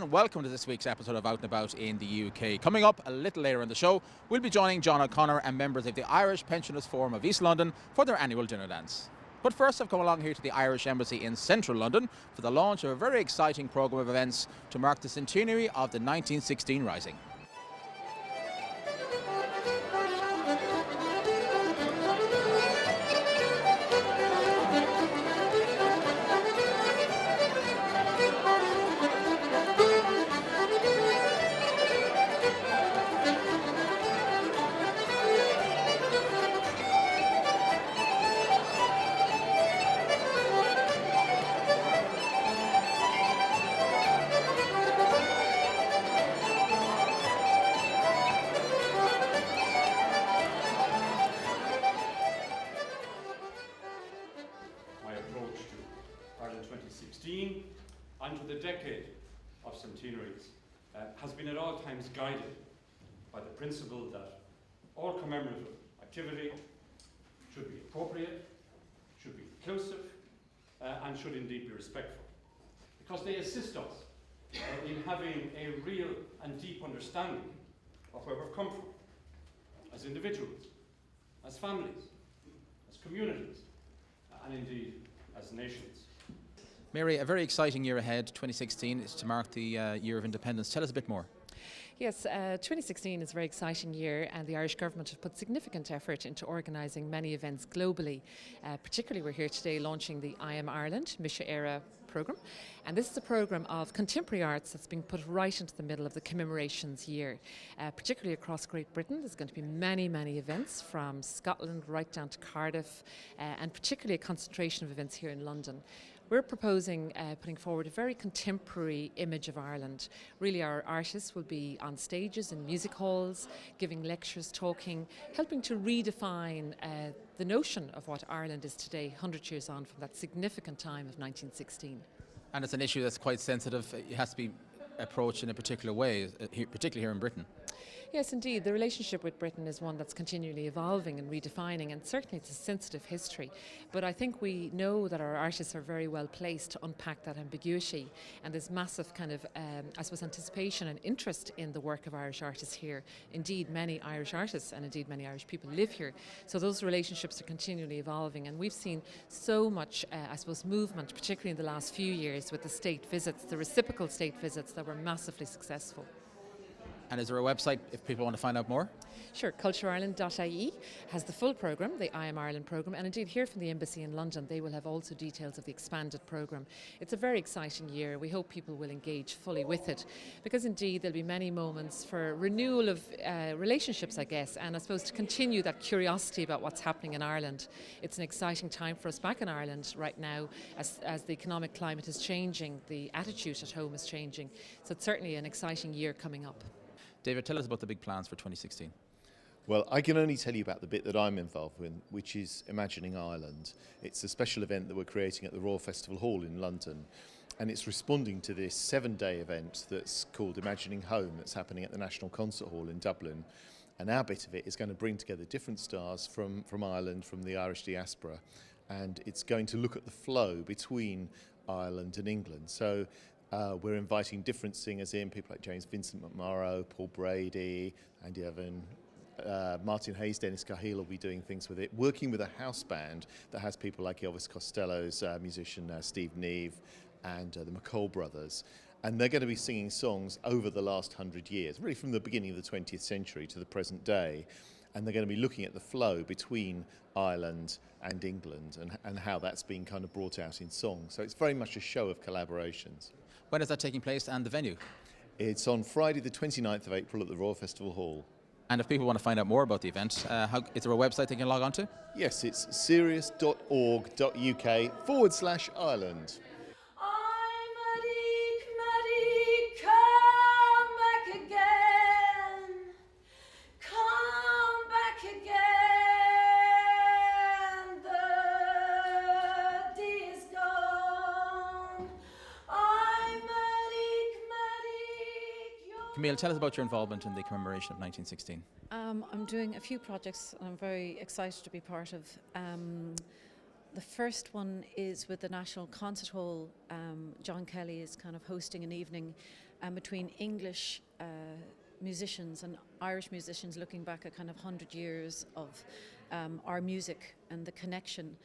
and welcome to this week's episode of Out and About in the UK. Coming up a little later in the show, we'll be joining John O'Connor and members of the Irish Pensioners Forum of East London for their annual dinner dance. But first, I've come along here to the Irish Embassy in central London for the launch of a very exciting programme of events to mark the centenary of the 1916 Rising. And to the decade of centenaries has been at all times guided by the principle that all commemorative activity should be appropriate, should be inclusive, and should indeed be respectful, because they assist us in having a real and deep understanding of where we've come from as individuals, as families, as communities, and indeed as nations. Mary, a very exciting year ahead. 2016 is to mark the year of independence. Tell us a bit more. Yes, 2016 is a very exciting year, and the Irish Government have put significant effort into organising many events globally. Particularly, we're here today launching the I Am Ireland Misha Era programme, and this is a programme of contemporary arts that's being put right into the middle of the commemorations year. Particularly across Great Britain, there's going to be many events from Scotland right down to Cardiff, and particularly a concentration of events here in London. We're proposing putting forward a very contemporary image of Ireland. Really, our artists will be on stages in music halls, giving lectures, talking, helping to redefine the notion of what Ireland is today, 100 years on from that significant time of 1916. And it's an issue that's quite sensitive. It has to be approached in a particular way, particularly here in Britain. Yes, indeed. The relationship with Britain is one that's continually evolving and redefining, and certainly it's a sensitive history. But I think we know that our artists are very well placed to unpack that ambiguity, and there's massive kind of, anticipation and interest in the work of Irish artists here. Indeed, many Irish artists and indeed many Irish people live here. So those relationships are continually evolving, and we've seen so much, movement, particularly in the last few years with the state visits, the reciprocal state visits that were massively successful. And is there a website if people want to find out more? Sure, cultureireland.ie has the full programme, the I Am Ireland programme, and indeed here from the Embassy in London they will have also details of the expanded programme. It's a very exciting year. We hope people will engage fully with it, because indeed there'll be many moments for renewal of relationships, I guess, and I suppose to continue that curiosity about what's happening in Ireland. It's an exciting time for us back in Ireland right now as the economic climate is changing, the attitude at home is changing, so it's certainly an exciting year coming up. David, tell us about the big plans for 2016. Well, I can only tell you about the bit that I'm involved with, which is Imagining Ireland. It's a special event that we're creating at the Royal Festival Hall in London, and it's responding to this 7-day event that's called Imagining Home that's happening at the National Concert Hall in Dublin. And our bit of it is going to bring together different stars from Ireland, from the Irish diaspora, and it's going to look at the flow between Ireland and England. So we're inviting different singers in, people like James Vincent McMorrow, Paul Brady, Andy Evan, Martin Hayes, Dennis Cahill will be doing things with it, working with a house band that has people like Elvis Costello's musician Steve Neve and the McCall brothers. And they're going to be singing songs over the last 100 years, really from the beginning of the 20th century to the present day. And they're going to be looking at the flow between Ireland and England and how that's been kind of brought out in song. So it's very much a show of collaborations. When is that taking place and the venue? It's on Friday the 29th of April at the Royal Festival Hall. And if people want to find out more about the event, is there a website they can log on to? Yes, it's serious.org.uk/Ireland. Camille, tell us about your involvement in the commemoration of 1916. I'm doing a few projects and I'm very excited to be part of. The first one is with the National Concert Hall. John Kelly is kind of hosting an evening between English musicians and Irish musicians, looking back at kind of 100 years of our music and the connection.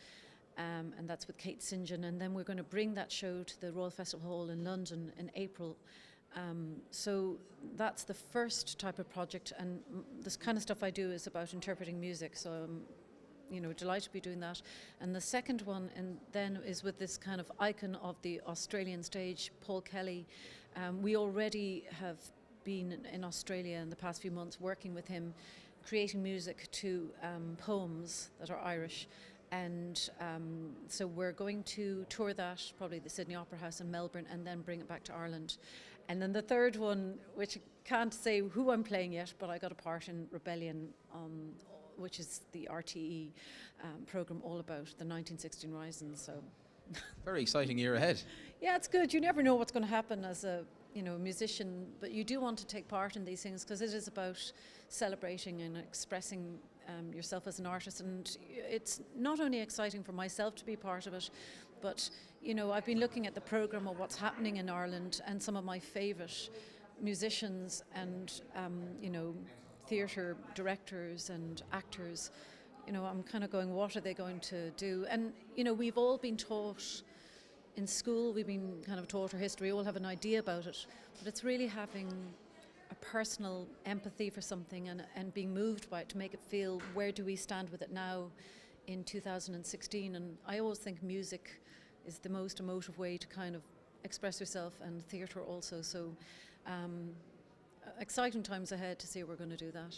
And that's with Kate St. John. And then we're going to bring that show to the Royal Festival Hall in London in April. So that's the first type of project, and this kind of stuff I do is about interpreting music, so I'm delighted to be doing that. And the second one then is with this kind of icon of the Australian stage, Paul Kelly. We already have been in Australia in the past few months working with him, creating music to poems that are Irish. And so we're going to tour that, probably the Sydney Opera House in Melbourne, and then bring it back to Ireland. And then the third one, which I can't say who I'm playing yet, but I got a part in Rebellion, which is the RTE programme all about the 1916 Rising. So Very exciting year ahead. yeah, it's good. You never know what's going to happen as a musician, but you do want to take part in these things because it is about celebrating and expressing yourself as an artist. And it's not only exciting for myself to be part of it, but I've been looking at the programme of what's happening in Ireland, and some of my favourite musicians and theatre directors and actors, I'm kind of going, what are they going to do? And we've all been taught in school, we've been kind of taught our history, we all have an idea about it, but it's really having a personal empathy for something and being moved by it to make it feel, where do we stand with it now in 2016? And I always think music is the most emotive way to kind of express yourself, and theatre also. So exciting times ahead to see how we're going to do that.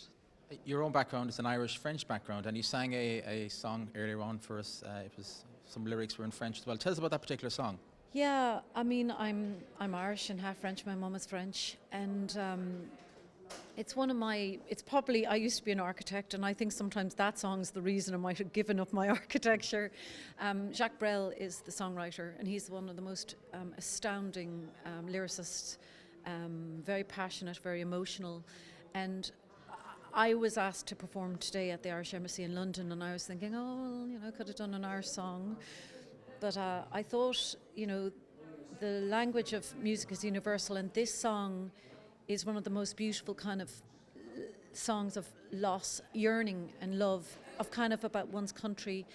Your own background is an Irish-French background, and you sang a song earlier on for us. It was some lyrics were in French as well. Tell us about that particular song. Yeah, I mean, I'm Irish and half French. My mum is French, and it's probably, I used to be an architect, and I think sometimes that song's the reason I might have given up my architecture. Jacques Brel is the songwriter, and he's one of the most astounding lyricists, very passionate, very emotional. And I was asked to perform today at the Irish Embassy in London, and I was thinking, I could have done an Irish song. But I thought, the language of music is universal, and this song is one of the most beautiful kind of songs of loss, yearning and love, of kind of about one's country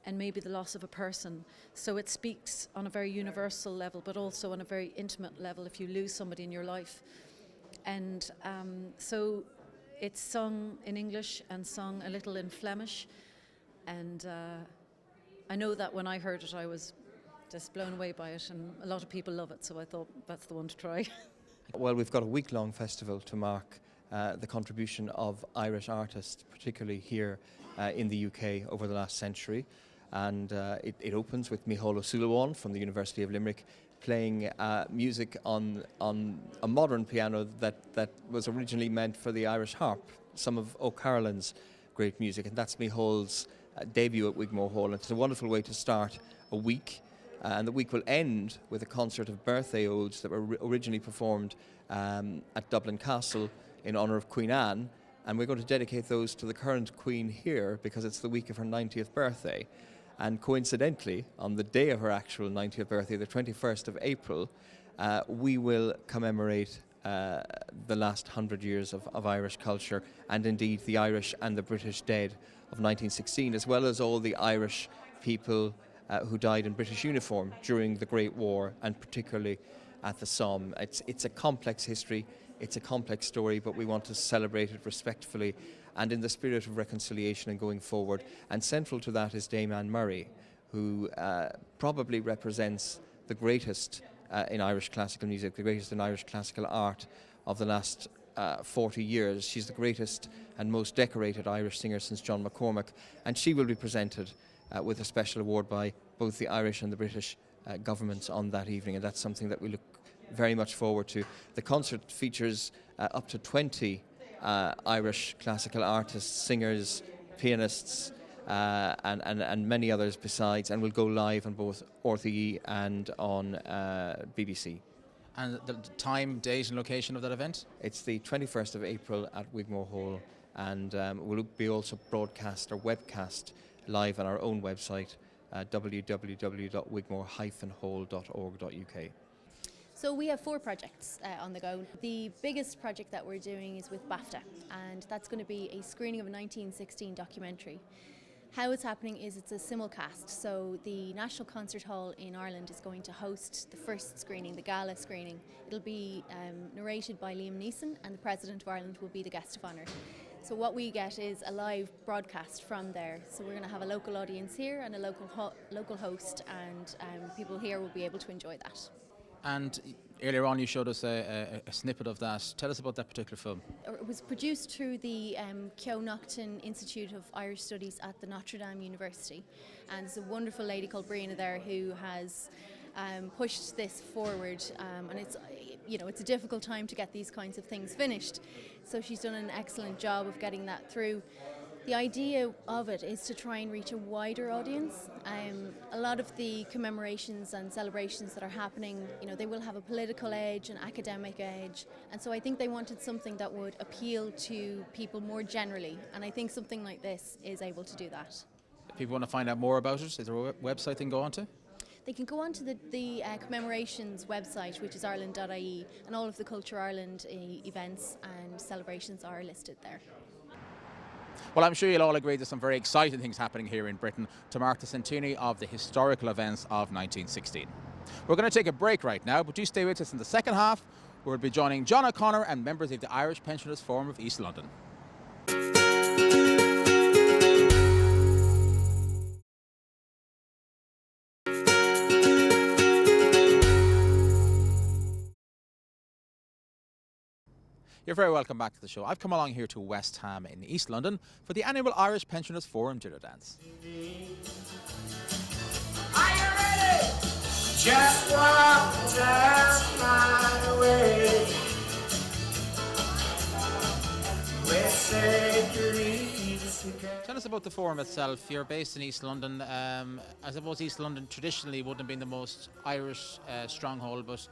and maybe the loss of a person. So it speaks on a very universal level, but also on a very intimate level if you lose somebody in your life. And so it's sung in English and sung a little in Flemish. And I know that when I heard it, I was just blown away by it, and a lot of people love it, so I thought that's the one to try. Well, we've got a week-long festival to mark the contribution of Irish artists, particularly here in the UK over the last century. And it opens with Micheál O'Sullivan from the University of Limerick playing music on a modern piano that was originally meant for the Irish harp, some of O'Carolan's great music, and that's Micheál's debut at Wigmore Hall. And it's a wonderful way to start a week, and the week will end with a concert of birthday odes that were originally performed at Dublin Castle in honour of Queen Anne, and we're going to dedicate those to the current Queen here because it's the week of her 90th birthday. And coincidentally, on the day of her actual 90th birthday, the 21st of April, we will commemorate the last 100 years of Irish culture, and indeed the Irish and the British dead of 1916, as well as all the Irish people who died in British uniform during the Great War, and particularly at the Somme. It's a complex history, it's a complex story, but we want to celebrate it respectfully and in the spirit of reconciliation and going forward. And central to that is Dame Anne Murray, who probably represents the greatest in Irish classical music, the greatest in Irish classical art of the last 40 years. She's the greatest and most decorated Irish singer since John McCormack, and she will be presented with a special award by both the Irish and the British governments on that evening, and that's something that we look very much forward to. The concert features up to 20 Irish classical artists, singers, pianists, and many others besides, and will go live on both RTE and on BBC. And the time, date and location of that event? It's the 21st of April at Wigmore Hall, and will be also broadcast or webcast live on our own website, www.wigmore-hall.org.uk. So we have 4 projects on the go. The biggest project that we're doing is with BAFTA, and that's going to be a screening of a 1916 documentary. How it's happening is it's a simulcast, so the National Concert Hall in Ireland is going to host the first screening, the gala screening. It'll be narrated by Liam Neeson, and the President of Ireland will be the guest of honour. So what we get is a live broadcast from there. So we're going to have a local audience here and a local host, and people here will be able to enjoy that. And earlier on you showed us a snippet of that. Tell us about that particular film. It was produced through the Keogh Nocton Institute of Irish Studies at the Notre Dame University, and there's a wonderful lady called Brianna there who has pushed this forward, and it's a difficult time to get these kinds of things finished, so she's done an excellent job of getting that through. The idea of it is to try and reach a wider audience. A lot of the commemorations and celebrations that are happening, they will have a political edge, an academic edge, and so I think they wanted something that would appeal to people more generally, and I think something like this is able to do that. If people want to find out more about it, is there a website they can go on to? They can go on to the commemorations website, which is ireland.ie, and all of the Culture Ireland events and celebrations are listed there. Well, I'm sure you'll all agree there's some very exciting things happening here in Britain to mark the centenary of the historical events of 1916. We're going to take a break right now, but do stay with us in the second half, where we'll be joining John O'Connor and members of the Irish Pensioners Forum of East London. You're very welcome back to the show. I've come along here to West Ham in East London for the annual Irish Pensioners Forum dinner dance. Are you ready? Just walk just my way. We're Tell us about the forum itself. You're based in East London. I suppose East London traditionally wouldn't have been the most Irish stronghold, but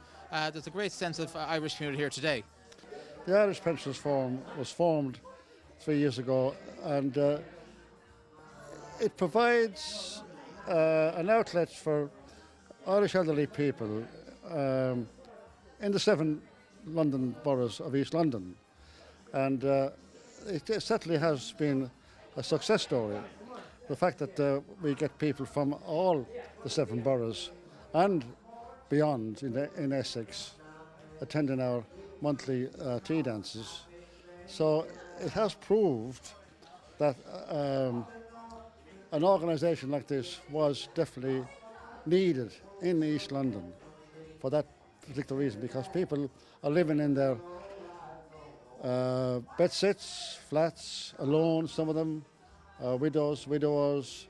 there's a great sense of Irish community here today. The Irish Pensioners Forum was formed 3 years ago, and it provides an outlet for Irish elderly people in the 7 London boroughs of East London. And it certainly has been a success story. The fact that we get people from all the 7 boroughs and beyond in Essex attending our monthly tea dances. So it has proved that an organisation like this was definitely needed in East London for that particular reason, because people are living in their bedsits, flats, alone, some of them, widowers,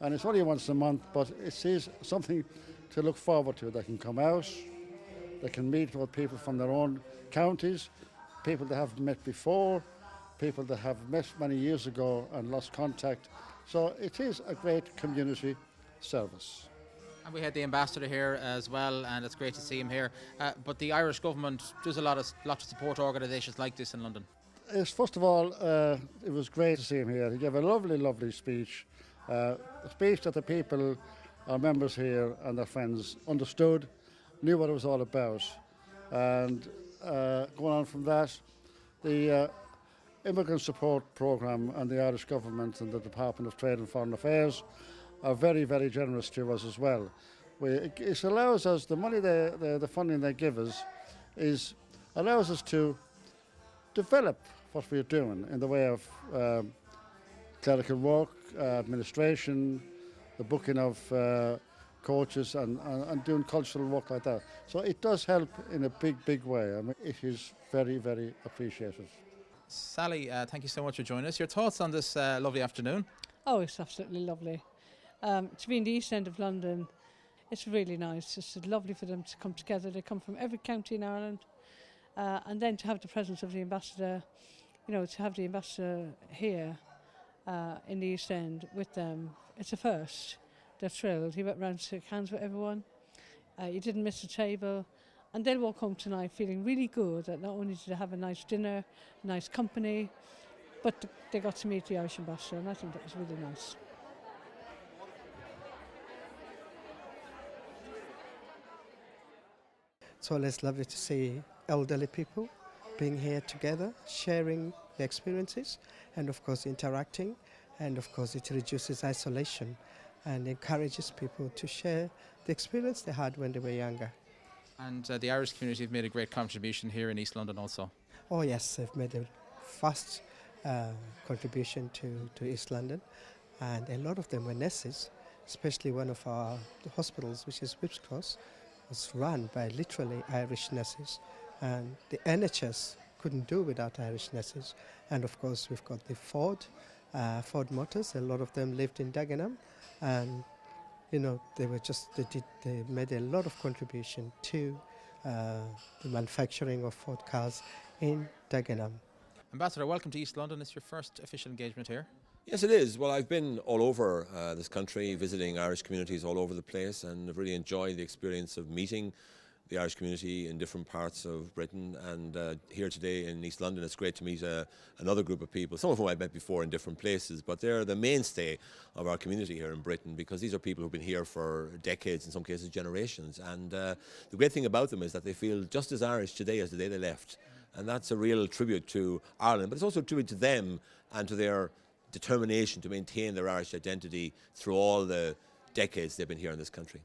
and it's only once a month, but it is something to look forward to. They can come out, they can meet with people from their own counties, people they haven't met before, people that have met many years ago and lost contact. So it is a great community service. And we had the ambassador here as well, and it's great to see him here. But the Irish government does a lot to support organisations like this in London. Yes, first of all, it was great to see him here. He gave a lovely, lovely speech. A speech that the people, our members here and their friends understood, knew what it was all about. And going on from that, the Immigrant Support Programme and the Irish Government and the Department of Trade and Foreign Affairs are very, very generous to us as well. It allows us, the money, the funding they give us, allows us to develop what we're doing in the way of clerical work, administration, the booking of coaches and doing cultural work like that. So it does help in a big, big way. I mean, it is very, very appreciated. Sally, thank you so much for joining us. Your thoughts on this lovely afternoon? Oh, it's absolutely lovely. To be in the East End of London, it's really nice. It's lovely for them to come together. They come from every county in Ireland. And then to have the presence of the ambassador, to have the ambassador here in the East End with them, it's a first. They're thrilled. He went round to shake hands with everyone. He didn't miss a table. And they'll walk home tonight feeling really good that not only did they have a nice dinner, nice company, but they got to meet the Irish ambassador, and I think that was really nice. It's always lovely to see elderly people being here together, sharing their experiences, and of course interacting. And of course it reduces isolation and encourages people to share the experience they had when they were younger. And the Irish community have made a great contribution here in East London also. Oh yes, they've made a vast contribution to East London, and a lot of them were nurses, especially one of our hospitals, which is Whipps Cross, was run by literally Irish nurses, and the NHS couldn't do without Irish nurses. And of course we've got the Ford Motors. A lot of them lived in Dagenham, and they made a lot of contribution to the manufacturing of Ford cars in Dagenham. Ambassador, welcome to East London. It's your first official engagement here. Yes, it is. Well, I've been all over this country, visiting Irish communities all over the place, and I've really enjoyed the experience of meeting the Irish community in different parts of Britain. And here today in East London, it's great to meet another group of people, some of whom I've met before in different places, but they're the mainstay of our community here in Britain, because these are people who've been here for decades, in some cases generations. And the great thing about them is that they feel just as Irish today as the day they left. And that's a real tribute to Ireland, but it's also a tribute to them and to their determination to maintain their Irish identity through all the decades they've been here in this country.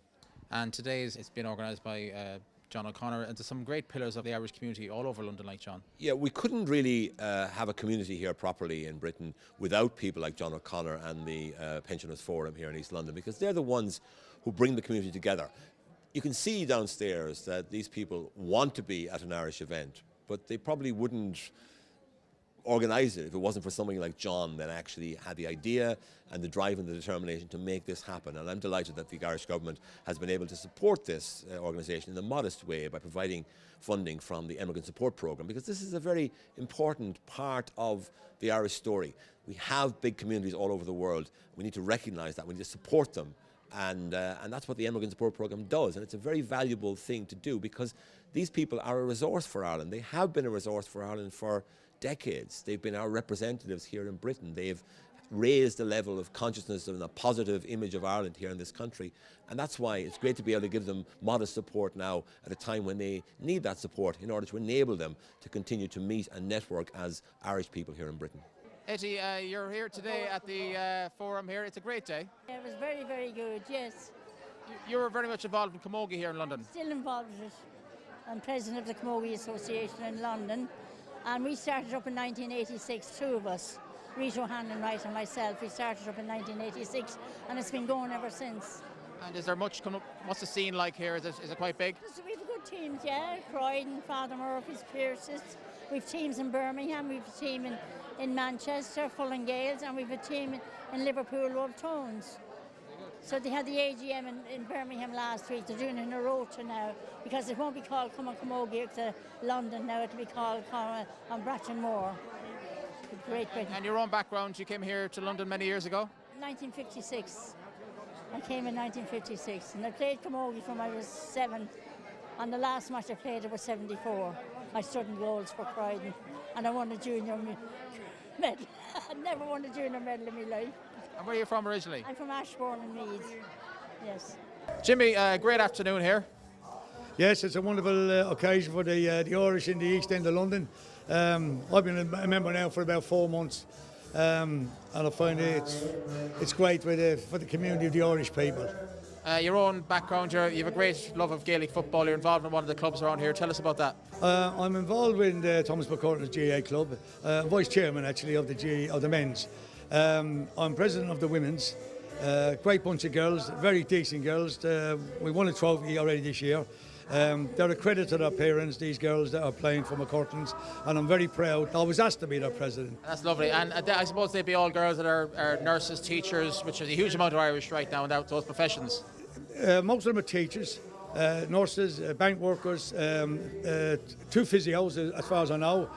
And today it's been organised by John O'Connor, and there's some great pillars of the Irish community all over London, like John. Yeah, we couldn't really have a community here properly in Britain without people like John O'Connor and the Pensioners Forum here in East London, because they're the ones who bring the community together. You can see downstairs that these people want to be at an Irish event, but they probably wouldn't organise it if it wasn't for somebody like John that actually had the idea and the drive and the determination to make this happen. And I'm delighted that the Irish government has been able to support this organisation in a modest way by providing funding from the Emigrant Support Programme, because this is a very important part of the Irish story. We have big communities all over the world. We need to recognise that. We need to support them. And that's what the Emigrant Support Programme does. And it's a very valuable thing to do, because these people are a resource for Ireland. They have been a resource for Ireland for decades. They've been our representatives here in Britain. They've raised the level of consciousness and a positive image of Ireland here in this country. And that's why it's great to be able to give them modest support now at a time when they need that support in order to enable them to continue to meet and network as Irish people here in Britain. Etty, you're here today at the forum here. It's a great day. Yeah, it was very, very good, yes. You were very much involved in Camogie here in London. Still involved with it. I'm president of the Camogie Association in London. And we started up in 1986, two of us, Rita O'Hanlon Wright and myself. We started up in 1986, and it's been going ever since. And is there much coming up? What's the scene like here? Is it quite big? We have good teams, yeah. Croydon, Father Murphy's, Pierce's. We've teams in Birmingham, we've a team in Manchester, Fulham Gales, and we've a team in Liverpool, Wolf Tones. So they had the AGM in Birmingham last week. They're doing it in a rota now, because it won't be called Camogie to London now. It'll be called on Bratton Moor. Great Britain. And your own background, you came here to London many years ago? 1956. I came in 1956, and I played Camogie from I was 7. And the last match I played, I was 74. I stood in goals for Croydon, and I won a junior medal. I never won a junior medal in my life. And where are you from originally? I'm from Ashbourne and Meath, yes. Jimmy, great afternoon here. Yes, it's a wonderful occasion for the Irish in the East End of London. I've been a member now for about 4 months, and I find it's great for the community of the Irish people. Your own background, you have a great love of Gaelic football. You're involved in one of the clubs around here. Tell us about that. I'm involved with Thomas McCartney's GA club, vice chairman actually of the men's. I'm president of the women's. Great bunch of girls, very decent girls. We won a trophy already this year. They're a credit to their parents, these girls that are playing for McCurtain's, and I'm very proud. I was asked to be their president. That's lovely. And I suppose they'd be all girls that are nurses, teachers, which is a huge amount of Irish right now in those professions. Most of them are teachers, nurses, bank workers, 2 physios, as far as I know.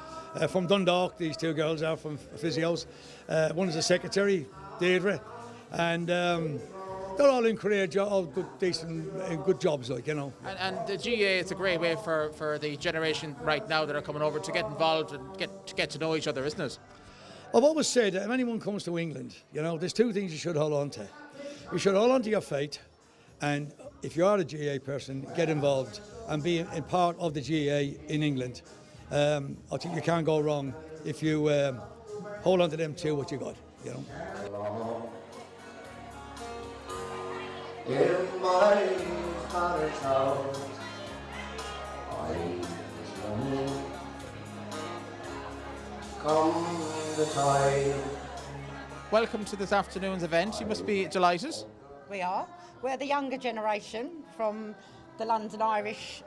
From Dundalk, these 2 girls are from physios. One is a secretary, Deirdre, and they're all in career, all good, decent, good jobs, like, you know. And the GA, it's a great way for the generation right now that are coming over to get involved and get to know each other, isn't it? I've always said that if anyone comes to England, you know, there's 2 things you should hold on to. You should hold on to your faith and if you are a GAA person, get involved and be a part of the GAA in England. I think you can't go wrong if you hold on to them to what you got, you know. In my father's house, I was running. Come the tide. Welcome to this afternoon's event. You must be delighted. We are. We're the younger generation from the London Irish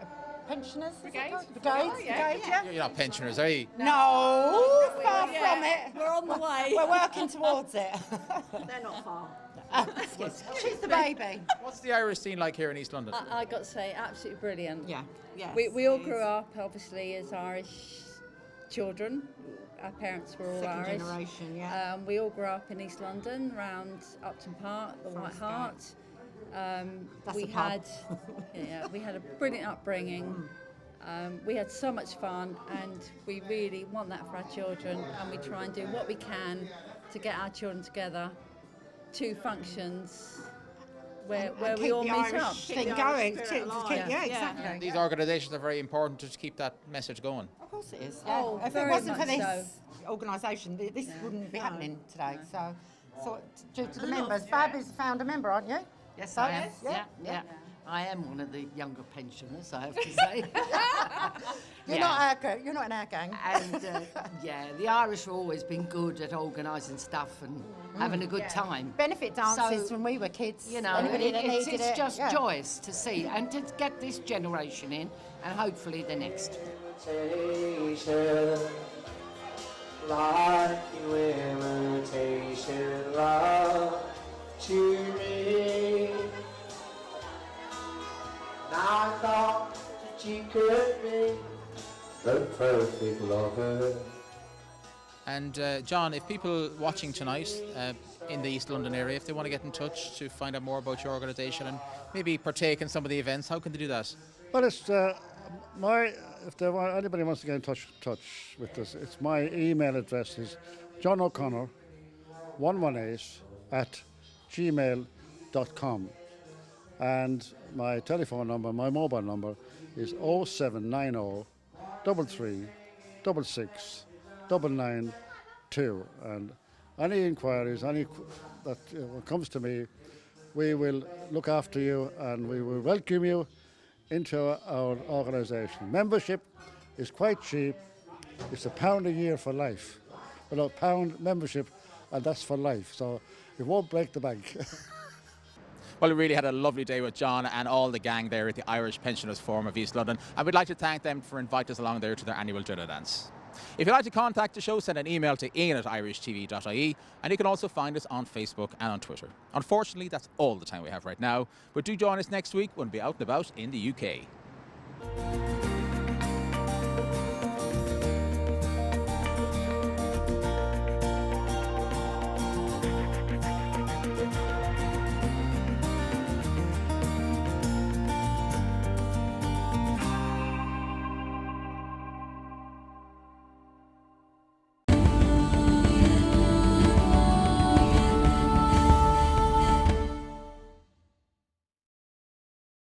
Pensioners Brigade. Brigade, yeah. You're not pensioners, are you? No, far from it. We're on the way. We're working towards it. They're not far. She's the baby. What's the Irish scene like here in East London? I got to say, absolutely brilliant. Yeah. Yes, We all it grew is. up, obviously, as Irish children. Our parents were all Second Irish. generation, yeah. We all grew up in East London, around Upton Park, the White Hart. That's we a pub. had, we had a brilliant upbringing. We had so much fun, and we really want that for our children. And we try and do what we can to get our children together to functions where And we keep all the meet Irish up. thing going. Yeah, exactly. These organisations are very important to keep that message going. Of course it is. Oh, if it very wasn't for much this organisation, this wouldn't be happening today. So due to the members, Bab is a founder member, aren't you? Yes, So, I am. yeah. Yeah. I am one of the younger pensioners, I have to say. You're not in our gang. And the Irish have always been good at organising stuff and having a good time. Benefit dances So, when we were kids. You know, Anybody that it's needed it, just yeah. joyous to see and to get this generation in and hopefully the next. Imitation, like you imitation love to me. Now I thought that you could be the perfect lover. And John, if people watching tonight in the East London area, if they want to get in touch to find out more about your organisation and maybe partake in some of the events, how can they do that? Well, it's anybody wants to get in touch with us, it's my email address is johno'connor118@gmail.com, and my telephone number, my mobile number is 0790 33 66 992, and any inquiries, that comes to me, we will look after you and we will welcome you into our organisation. Membership is quite cheap. It's £1 a year for life. Well, £1 membership, and that's for life. So it won't break the bank. Well, we really had a lovely day with John and all the gang there at the Irish Pensioners Forum of East London, and we'd like to thank them for inviting us along there to their annual dinner dance. If you'd like to contact the show, send an email to ian@irishtv.ie, and you can also find us on Facebook and on Twitter. Unfortunately, that's all the time we have right now, but do join us next week when we'll be out and about in the UK.